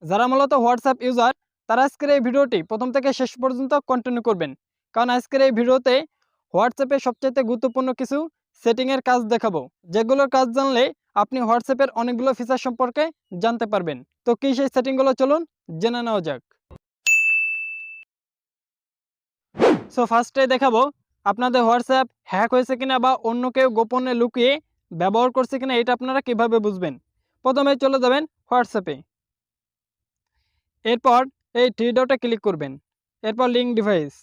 যারা মূলত WhatsApp user তারা আজকের এই ভিডিওটি প্রথম থেকে শেষ পর্যন্ত কন্টিনিউ করবেন, কারণ আজকের এই ভিডিওতে হোয়াটসঅ্যাপে সবচেয়ে গুরুত্বপূর্ণ কিছু সেটিংয়ের কাজ দেখাবো, যেগুলোর কাজ জানলে আপনি হোয়াটসঅ্যাপের অনেকগুলো ফিচার সম্পর্কে জানতে পারবেন। তো কী সেই সেটিংগুলো চলুন জেনে নেওয়া যাক। সো ফার্স্টে দেখাবো আপনাদের হোয়াটসঅ্যাপ হ্যাক হয়েছে কিনা বা অন্য কেউ গোপনে লুকিয়ে ব্যবহার করছে কিনা, এটা আপনারা কিভাবে বুঝবেন। প্রথমে চলে যাবেন হোয়াটসঅ্যাপে, এরপর এই থ্রি ডটে ক্লিক করবেন, এরপর লিঙ্ক ডিভাইস।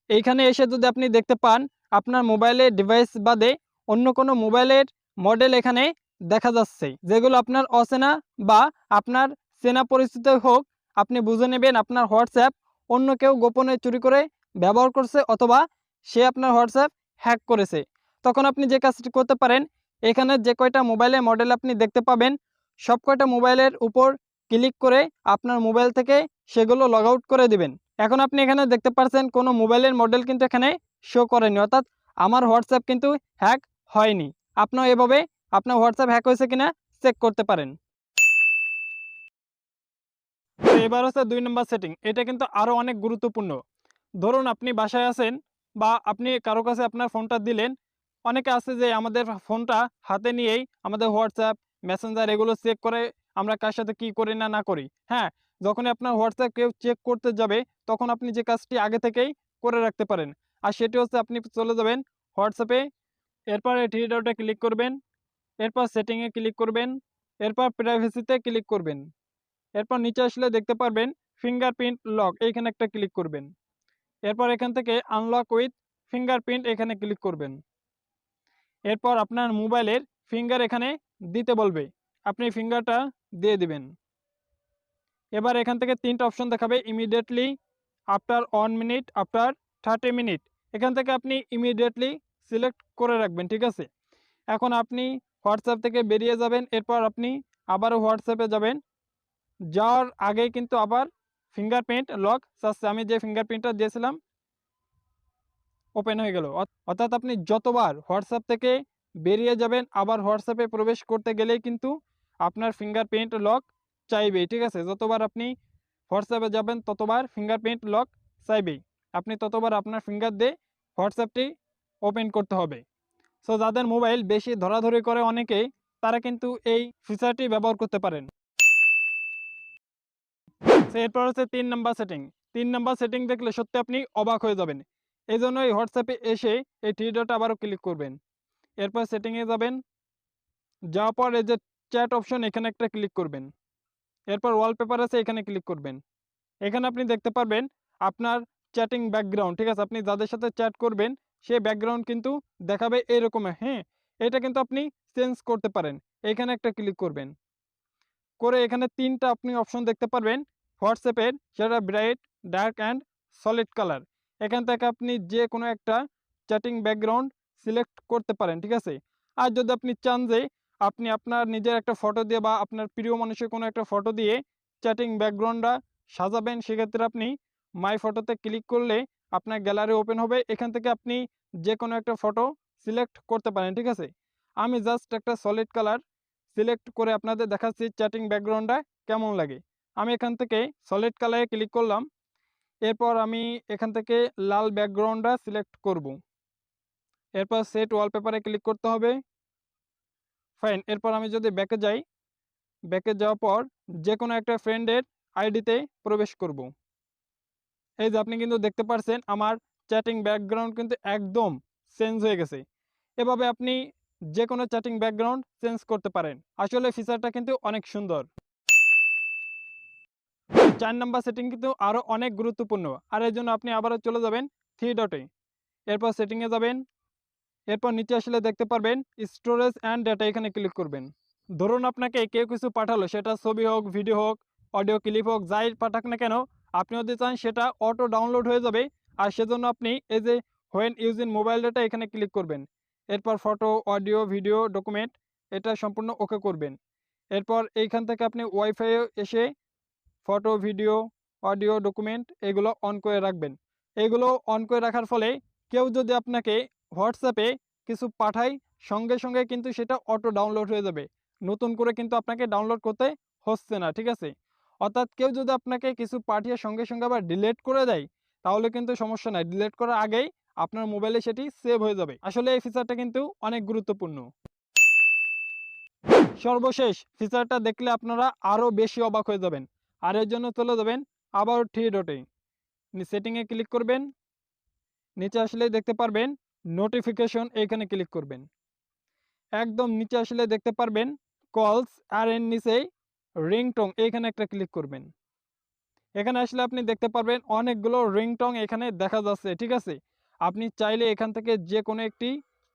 এইখানে এসে যদি আপনি দেখতে পান আপনার মোবাইলের ডিভাইস বাদে অন্য কোনো মোবাইলের মডেল এখানে দেখা যাচ্ছে, যেগুলো আপনার অচেনা বা আপনার চেনা পরিচিত হোক, আপনি বুঝে নেবেন আপনার হোয়াটসঅ্যাপ অন্য কেউ গোপনে চুরি করে ব্যবহার করছে অথবা সে আপনার হোয়াটসঅ্যাপ হ্যাক করেছে। তখন আপনি যে কাজটি করতে পারেন, এখানে যে কয়টা মোবাইলের মডেল আপনি দেখতে পাবেন সব কয়টা মোবাইলের উপর ক্লিক করে আপনার মোবাইল থেকে সেগুলো লগ আউট করে দিবেন। এখন আপনি এখানে দেখতে পাচ্ছেন কোনো মোবাইলের মডেল কিন্তু এখানে শো করেনি, অর্থাৎ আমার হোয়াটসঅ্যাপ কিন্তু হ্যাক হয়নি। আপনিও এভাবে আপনার হোয়াটসঅ্যাপ হ্যাক হয়েছে কিনা চেক করতে পারেন। তো এবার হচ্ছে 2 নম্বর সেটিং, এটা কিন্তু আরও অনেক গুরুত্বপূর্ণ। ধরুন আপনি বাসায় আছেন বা আপনি কারো কাছে আপনার ফোনটা দিলেন। অনেকে আছে যে আমাদের ফোনটা হাতে নিয়েই আমাদের হোয়াটসঅ্যাপ, মেসেঞ্জার এগুলো চেক করে আমরা কার সাথে কী করি না না করি। হ্যাঁ, যখনই আপনার হোয়াটসঅ্যাপ কেউ চেক করতে যাবে তখন আপনি যে কাজটি আগে থেকেই করে রাখতে পারেন, আর সেটি হচ্ছে আপনি চলে যাবেন হোয়াটসঅ্যাপে, এরপর এই থ্রি ডটে ক্লিক করবেন, এরপর সেটিংয়ে ক্লিক করবেন, এরপর প্রাইভেসিতে ক্লিক করবেন। এরপর নিচে আসলে দেখতে পারবেন ফিঙ্গারপ্রিন্ট লক, এইখানে একটা ক্লিক করবেন। এরপর এখান থেকে আনলক উইথ ফিঙ্গারপ্রিন্ট এখানে ক্লিক করবেন। এরপর আপনার মোবাইলের ফিঙ্গার এখানে দিতে বলবে, আপনি ফিঙ্গারটা দিয়ে দিবেন। এবার এখান থেকে 3টা অপশন দেখাবে, immediately, after 1 minute, after 30 minute. এখান থেকে আপনি ইমিডিয়েটলি সিলেক্ট করে রাখবেন, ঠিক আছে। এখন আপনি হোয়াটসঅ্যাপ থেকে বেরিয়ে যাবেন, এরপর আপনি আবারও হোয়াটসঅ্যাপে যাবেন। যাওয়ার আগেই কিন্তু আবার ফিঙ্গারপ্রিন্ট লক চাচ্ছে, আমি যে ফিঙ্গারপ্রিন্টটা দিয়েছিলাম ওপেন হয়ে গেল। অর্থাৎ আপনি যতবার হোয়াটসঅ্যাপ থেকে বেরিয়ে যাবেন আবার হোয়াটসঅ্যাপে প্রবেশ করতে গেলেই কিন্তু আপনার ফিঙ্গারপ্রিন্ট লক চাইবেই, ঠিক আছে। যতবার আপনি হোয়াটসঅ্যাপে যাবেন ততবার ফিঙ্গারপ্রিন্ট লক চাইবেই, আপনি ততবার আপনার ফিঙ্গার দিয়ে হোয়াটসঅ্যাপটি ওপেন করতে হবে। সো যাদের মোবাইল বেশি ধরাধরি করে অনেকেই, তারা কিন্তু এই ফিচারটি ব্যবহার করতে পারেন। সো এরপর হচ্ছে 3 নাম্বার সেটিং। 3 নাম্বার সেটিং দেখলে সত্যি আপনি অবাক হয়ে যাবেন। এই জন্য এই হোয়াটসঅ্যাপে এসে এই থ্রি ডটে আবারও ক্লিক করবেন, এরপর সেটিংয়ে যাবেন। যাওয়ার পর এই যে চ্যাট অপশন এখানে একটা ক্লিক করবেন, এরপর ওয়ালপেপার আছে এখানে ক্লিক করবেন। এখানে আপনি দেখতে পারবেন আপনার চ্যাটিং ব্যাকগ্রাউন্ড, ঠিক আছে। আপনি যাদের সাথে চ্যাট করবেন সেই ব্যাকগ্রাউন্ড কিন্তু দেখাবে এরকম। হ্যাঁ, এটা কিন্তু আপনি চেঞ্জ করতে পারেন। এখানে একটা ক্লিক করবেন, করে এখানে 3টা আপনি অপশন দেখতে পারবেন হোয়াটসঅ্যাপের, সেটা bright, dark and solid colour. এখান থেকে আপনি যে কোনো একটা চ্যাটিং ব্যাকগ্রাউন্ড সিলেক্ট করতে পারেন, ঠিক আছে। আর যদি আপনি চান যে আপনি আপনার নিজের একটা ফটো দিয়ে বা আপনার প্রিয় মানুষের কোনো একটা ফটো দিয়ে চ্যাটিং ব্যাকগ্রাউন্ডটা সাজাবেন, সেক্ষেত্রে আপনি মাই ফটোতে ক্লিক করলে আপনার গ্যালারি ওপেন হবে। এখান থেকে আপনি যে কোনো একটা ফটো সিলেক্ট করতে পারেন, ঠিক আছে। আমি জাস্ট একটা সলিড কালার সিলেক্ট করে আপনাদের দেখাচ্ছি চ্যাটিং ব্যাকগ্রাউন্ডটা কেমন লাগে। আমি এখান থেকে সলিড কালারে ক্লিক করলাম, এরপর আমি এখান থেকে লাল ব্যাকগ্রাউন্ডটা সিলেক্ট করব। এরপর সেট ওয়ালপেপারে ক্লিক করতে হবে। ফাইন, এরপর আমি যদি ব্যাকে যাই, ব্যাকে যাওয়ার পর যে কোনো একটা ফ্রেন্ডের আইডিতে প্রবেশ করব। এই যে আপনি কিন্তু দেখতে পাচ্ছেন আমার চ্যাটিং ব্যাকগ্রাউন্ড কিন্তু একদম চেঞ্জ হয়ে গেছে। এভাবে আপনি যে কোনো চ্যাটিং ব্যাকগ্রাউন্ড চেঞ্জ করতে পারেন। আসলে ফিচারটা কিন্তু অনেক সুন্দর। 4 নাম্বার সেটিং কিন্তু আরও অনেক গুরুত্বপূর্ণ, আর এর জন্য আপনি আবারও চলে যাবেন থ্রি ডটে, এরপর সেটিংয়ে যাবেন। এরপর নিচে আসলে দেখতে পারবেন স্টোরেজ অ্যান্ড ডেটা, এখানে ক্লিক করবেন। ধরুন আপনাকে কেউ কিছু পাঠালো, সেটা ছবি হোক, ভিডিও হোক, অডিও ক্লিপ হোক, যাই পাঠাক না কেন, আপনি যদি চান সেটা অটো ডাউনলোড হয়ে যাবে। আর সেজন্য আপনি এই যে হোয়েন ইউজিং মোবাইল ডেটা এখানে ক্লিক করবেন। এরপর ফটো, অডিও, ভিডিও, ডকুমেন্ট এটা সম্পূর্ণ ওকে করবেন। এরপর এইখান থেকে আপনি ওয়াইফাই এসে ফটো, ভিডিও, অডিও, ডকুমেন্ট এগুলো অন করে রাখবেন। এগুলো অন করে রাখার ফলে কেউ যদি আপনাকে হোয়াটসঅ্যাপে কিছু পাঠায়, সঙ্গে সঙ্গে কিন্তু সেটা অটো ডাউনলোড হয়ে যাবে। নতুন করে কিন্তু আপনাকে ডাউনলোড করতে হচ্ছে না, ঠিক আছে। অর্থাৎ কেউ যদি আপনাকে কিছু পাঠিয়ে সঙ্গে সঙ্গে আবার ডিলিট করে দেয়, তাহলে কিন্তু সমস্যা নাই। ডিলিট করার আগেই আপনার মোবাইলে সেটি সেভ হয়ে যাবে। আসলে এই ফিচারটা কিন্তু অনেক গুরুত্বপূর্ণ। সর্বশেষ ফিচারটা দেখলে আপনারা আরও বেশি অবাক হয়ে যাবেন। আর এর জন্য চলে যাবেন আবার থ্রি ডটে, সেটিংয়ে ক্লিক করবেন। নিচে আসলেই দেখতে পারবেন নোটিফিকেশন, এইখানে ক্লিক করবেন। একদম নিচে আসলে দেখতে পারবেন কলস, আর এর নিচেই রিংটোন, এইখানে একটা ক্লিক করবেন। এখানে আসলে আপনি দেখতে পারবেন অনেকগুলো রিংটং এখানে দেখা যাচ্ছে, ঠিক আছে? আপনি চাইলে এখান থেকে যে কোনো একটি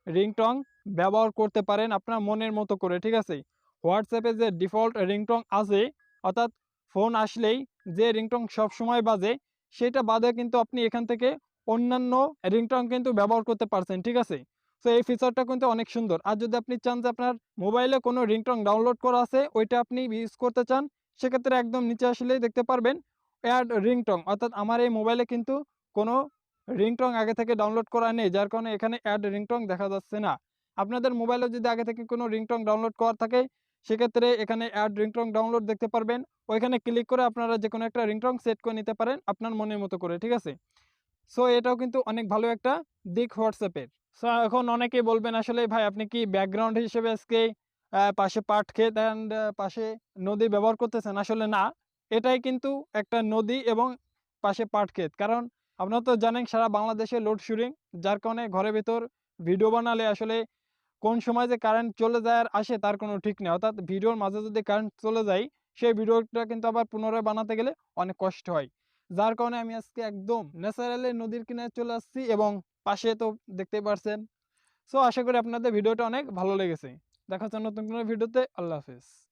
রিংটং ব্যবহার করতে পারেন আপনার মনের মতো করে, ঠিক আছে? হোয়াটসঅ্যাপে যে ডিফল্ট রিংটং আছে, অর্থাৎ ফোন আসলেই যে রিংটং সবসময় বাজে, সেটা বাদে কিন্তু আপনি এখান থেকে অন্যান্য রিংটং কিন্তু ব্যবহার করতে পারছেন, ঠিক আছে? তো এই ফিচারটা কিন্তু অনেক সুন্দর। আর যদি আপনি চান যে আপনার মোবাইলে কোনো রিংটং ডাউনলোড করা আছে, ওইটা আপনি ইউজ করতে চান, সেক্ষেত্রে একদম নিচে আসলেই দেখতে পারবেন অ্যাড রিংটং, অর্থাৎ আমার এই মোবাইলে কিন্তু কোনো রিংটং আগে থেকে ডাউনলোড করা নেই, যার কারণে এখানে অ্যাড রিংটং দেখা যাচ্ছে না। আপনাদের মোবাইলে যদি আগে থেকে কোনো রিংটং ডাউনলোড করা থাকে, সেক্ষেত্রে এখানে অ্যাড রিংটং ডাউনলোড দেখতে পারবেন। ওইখানে ক্লিক করে আপনারা যে কোনো একটা রিংটং সেট করে নিতে পারেন আপনার মনের মতো করে, ঠিক আছে? সো এটাও কিন্তু অনেক ভালো একটা দিক হোয়াটসঅ্যাপের। সো এখন অনেকেই বলবেন, আসলে ভাই আপনি কি ব্যাকগ্রাউন্ড হিসেবে আজকে পাশে পাট ক্ষেত অ্যান্ড পাশে নদী ব্যবহার করতেছেন? আসলে না, এটাই কিন্তু একটা নদী এবং পাশে পাট ক্ষেত। কারণ আপনারা তো জানেন সারা বাংলাদেশে লোডশেডিং, যার কারণে ঘরের ভেতর ভিডিও বানালে আসলে কোন সময় যে কারেন্ট চলে যায় আর আসে তার কোনো ঠিক নেই। অর্থাৎ ভিডিওর মাঝে যদি কারেন্ট চলে যায়, সেই ভিডিওটা কিন্তু আবার পুনরায় বানাতে গেলে অনেক কষ্ট হয়। যার কারণে আমি আজকে একদম ন্যাচারালি নদীর কিনারে চলে আসছি এবং পাশে তো দেখতেই পারছেন। সো আশা করি আপনাদের ভিডিওটা অনেক ভালো লেগেছে। দেখা হচ্ছে নতুন কোনো ভিডিওতে। আল্লাহ হাফেজ।